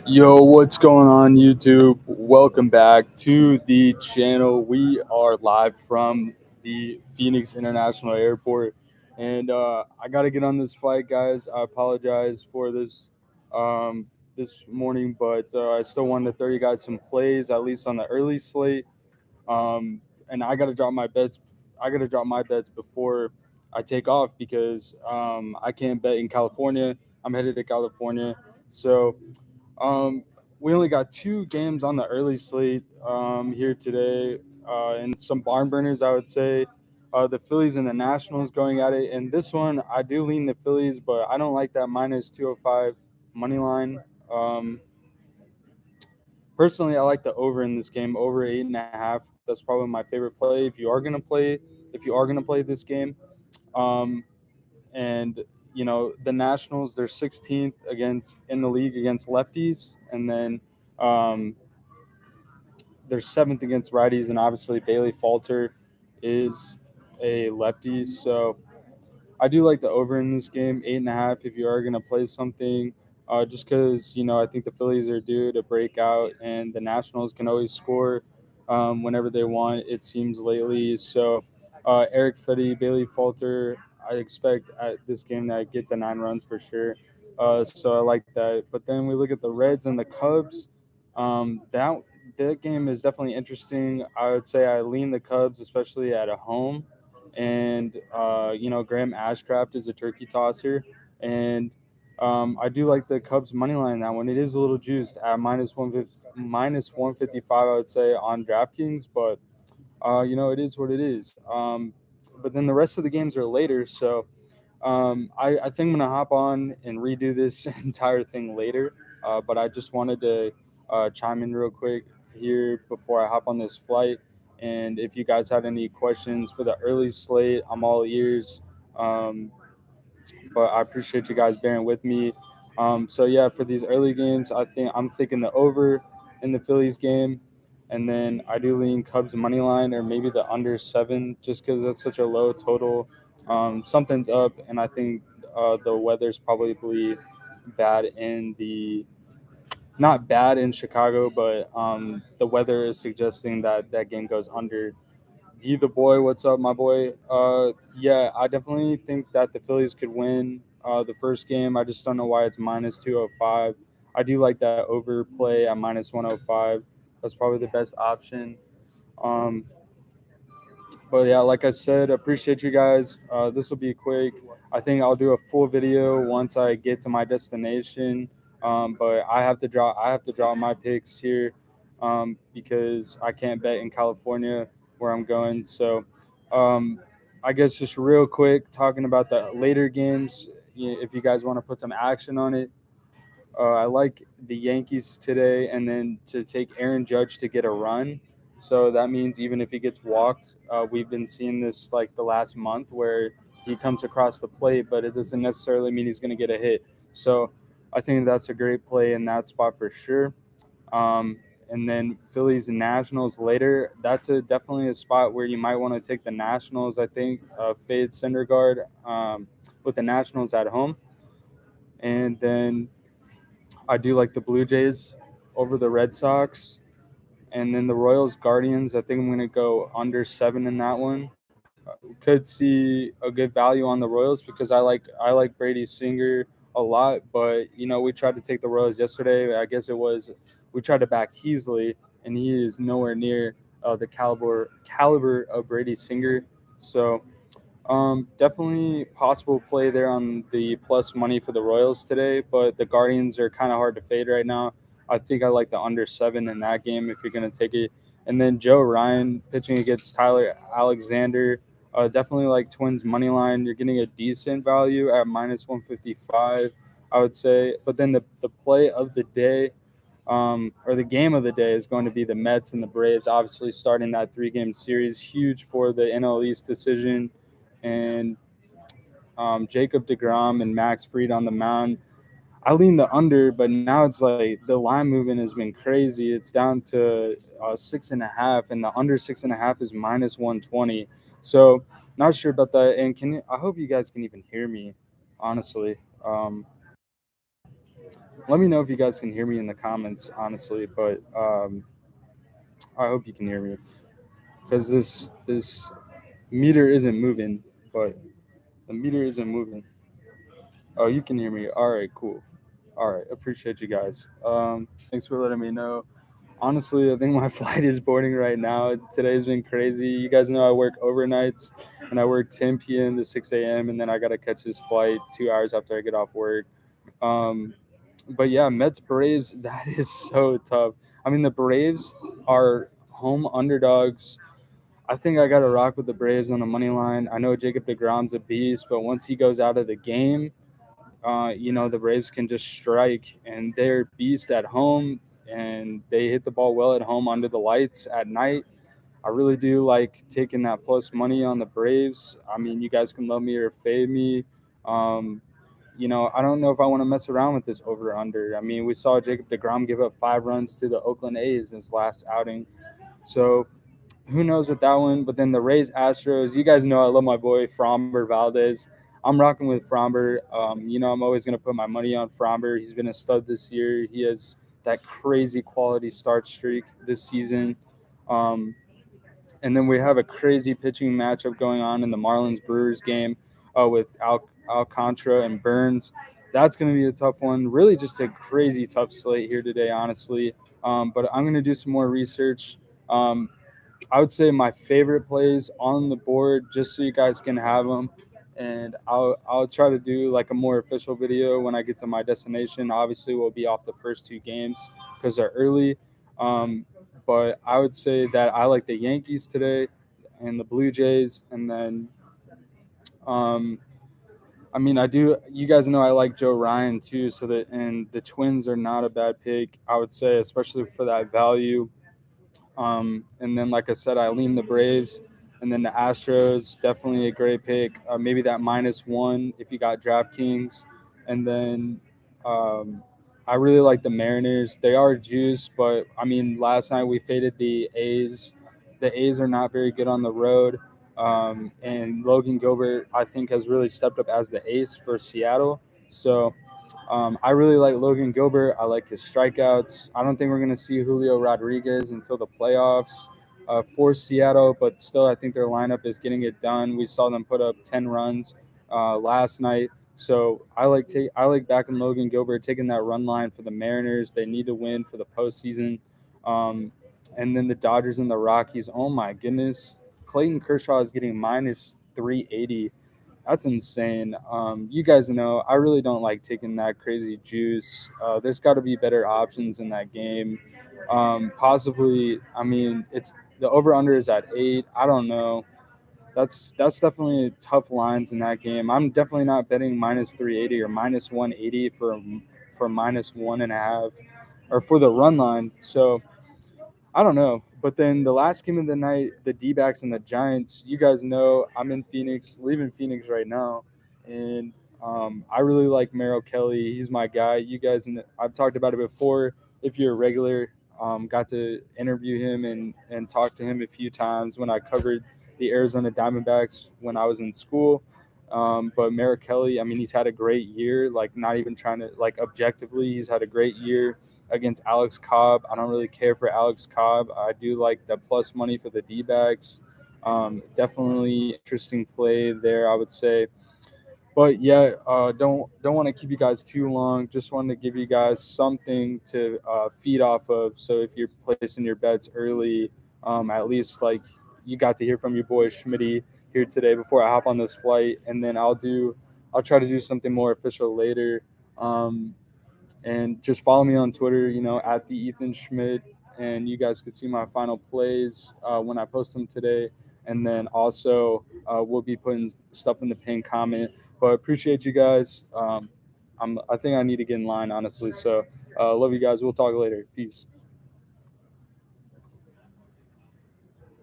Yo, what's going on, YouTube? Welcome back to the channel. We are live from the Phoenix International Airport, and I got to get on this flight, guys. I apologize for this morning, but I still wanted to throw you guys some plays, at least on the early slate. And I got to drop my bets. I got to drop my bets before I take off because I can't bet in California. I'm headed to California, so. Um, we only got two games on the early slate here today, and some barn burners, I would say. The Phillies and the Nationals going at it. And this one, I do lean the Phillies, but I don't like that minus 205 money line. Personally, I like the over in this game, over 8.5. That's probably my favorite play if you are gonna play this game. Um, and the Nationals, they're 16th against in the league against lefties, and then um, they're seventh against righties, and obviously Bailey Falter is a lefty, so I do like the over in this game, 8.5. If you are gonna play something, just because I think the Phillies are due to break out, and the Nationals can always score whenever they want. It seems lately. So Eric Fetty, Bailey Falter, I expect at this game that I get to 9 runs for sure. So I like that. But then we look at the Reds and the Cubs. That game is definitely interesting. I would say I lean the Cubs, especially at a home, and Graham Ashcraft is a turkey tosser, and I do like the Cubs money line in that one. It is a little juiced at minus 155, I would say, on DraftKings, but it is what it is. But then the rest of the games are later, so I think I'm gonna hop on and redo this entire thing later. But I just wanted to chime in real quick here before I hop on this flight. And if you guys had any questions for the early slate, I'm all ears. Um, but I appreciate you guys bearing with me. So yeah, for these early games, I'm thinking the over in the Phillies game, and then I do lean Cubs money line or maybe the under 7, just because that's such a low total. Something's up, and I think the weather's probably bad in the not bad in Chicago, but the weather is suggesting that that game goes under. D the boy, what's up, my boy? Yeah, I definitely think that the Phillies could win the first game. I just don't know why it's minus 205. I do like that overplay at minus 105. That's probably the best option. Um, but yeah, like I said, appreciate you guys. This will be quick. I think I'll do a full video once I get to my destination. But I have to draw my picks here because I can't bet in California where I'm going. So um, I guess just real quick talking about the later games. If you guys want to put some action on it, I like the Yankees today, and then to take Aaron Judge to get a run. So that means even if he gets walked, we've been seeing this like the last month where he comes across the plate, but it doesn't necessarily mean he's going to get a hit. So I think that's a great play in that spot for sure. And then Phillies and Nationals later. That's definitely a spot where you might want to take the Nationals. I think fade Syndergaard with the Nationals at home, and then I do like the Blue Jays over the Red Sox. And then the Royals Guardians, I think I'm going to go under 7 in that one. Could see a good value on the Royals because I like Brady Singer a lot, but we tried to take the Royals yesterday. I guess we tried to back Heasley, and he is nowhere near the caliber of Brady Singer. So definitely possible play there on the plus money for the Royals today, but the Guardians are kind of hard to fade right now. I think I like the under 7 in that game if you're going to take it. And then Joe Ryan pitching against Tyler Alexander. Definitely like Twins money line. You're getting a decent value at minus 155, I would say. But then the play of the day, or the game of the day, is going to be the Mets and the Braves. Obviously, starting that 3-game series, huge for the NL East decision, and Jacob DeGrom and Max Fried on the mound. I lean the under, but now it's like the line movement has been crazy. It's down to 6.5, and the under 6.5 is minus 120. So not sure about that. And I hope you guys can even hear me, honestly. Um, Let me know if you guys can hear me in the comments, honestly. But I hope you can hear me because this meter isn't moving. But the meter isn't moving. Oh, you can hear me. All right, cool. All right, appreciate you guys. Thanks for letting me know. Honestly, I think my flight is boarding right now. Today's been crazy. You guys know I work overnights, and I work 10 p.m. to 6 a.m. and then I gotta catch this flight 2 hours after I get off work. Um, but yeah, Mets Braves, that is so tough. I mean, the Braves are home underdogs. I think I got to rock with the Braves on the money line. I know Jacob DeGrom's a beast, but once he goes out of the game, the Braves can just strike, and they're beast at home, and they hit the ball well at home under the lights at night. I really do like taking that plus money on the Braves. I mean, you guys can love me or fade me. Um, I don't know if I want to mess around with this over under. I mean, we saw Jacob DeGrom give up 5 runs to the Oakland A's in his last outing. So who knows with that one? But then the Rays Astros, you guys know I love my boy Framber Valdez. I'm rocking with Framber. I'm always gonna put my money on Framber. He's been a stud this year. He has that crazy quality start streak this season. Um, and then we have a crazy pitching matchup going on in the Marlins Brewers game with Alcantara and Burns. That's going to be a tough one. Really, just a crazy tough slate here today, honestly. But I'm going to do some more research. Um, I would say my favorite plays on the board, just so you guys can have them. And I'll try to do like a more official video when I get to my destination. Obviously, we'll be off the first 2 games because they're early. Um, but I would say that I like the Yankees today and the Blue Jays. And then, um, I mean, I do. You guys know I like Joe Ryan too. And the Twins are not a bad pick, I would say, especially for that value. And then, like I said, I lean the Braves. And then the Astros, definitely a great pick. Maybe that -1 if you got DraftKings. And then I really like the Mariners. They are juice, but I mean, last night we faded the A's. The A's are not very good on the road. And Logan Gilbert, I think, has really stepped up as the ace for Seattle. So I really like Logan Gilbert. I like his strikeouts. I don't think we're going to see Julio Rodriguez until the playoffs for Seattle, but still, I think their lineup is getting it done. We saw them put up 10 runs last night. So I like backing Logan Gilbert, taking that run line for the Mariners. They need to win for the postseason. Um, and then the Dodgers and the Rockies. Oh my goodness, Clayton Kershaw is getting -380. That's insane. You guys know I really don't like taking that crazy juice. There's got to be better options in that game. Possibly, I mean, it's the over under is at 8. I don't know. That's definitely tough lines in that game. I'm definitely not betting -380 or -180 for -1.5 or for the run line. So I don't know. But then the last game of the night, the D-backs and the Giants, you guys know I'm in Phoenix, leaving Phoenix right now. And I really like Merrill Kelly. He's my guy. You guys, I've talked about it before. If you're a regular, got to interview him and talk to him a few times when I covered the Arizona Diamondbacks when I was in school. But Merrill Kelly, I mean, he's had a great year, like not even trying to, like objectively, he's had a great year against Alex Cobb. I don't really care for Alex Cobb. I do like the plus money for the D-backs. Definitely interesting play there, I would say. But yeah, don't want to keep you guys too long. Just wanted to give you guys something to feed off of. So if you're placing your bets early, at least like you got to hear from your boy Schmitty here today before I hop on this flight, and then I'll try to do something more official later. Um, and just follow me on Twitter, at the Ethan Schmidt, and you guys can see my final plays when I post them today. And then also we'll be putting stuff in the pinned comment. But appreciate you guys. I think I need to get in line, honestly. So love you guys. We'll talk later. Peace.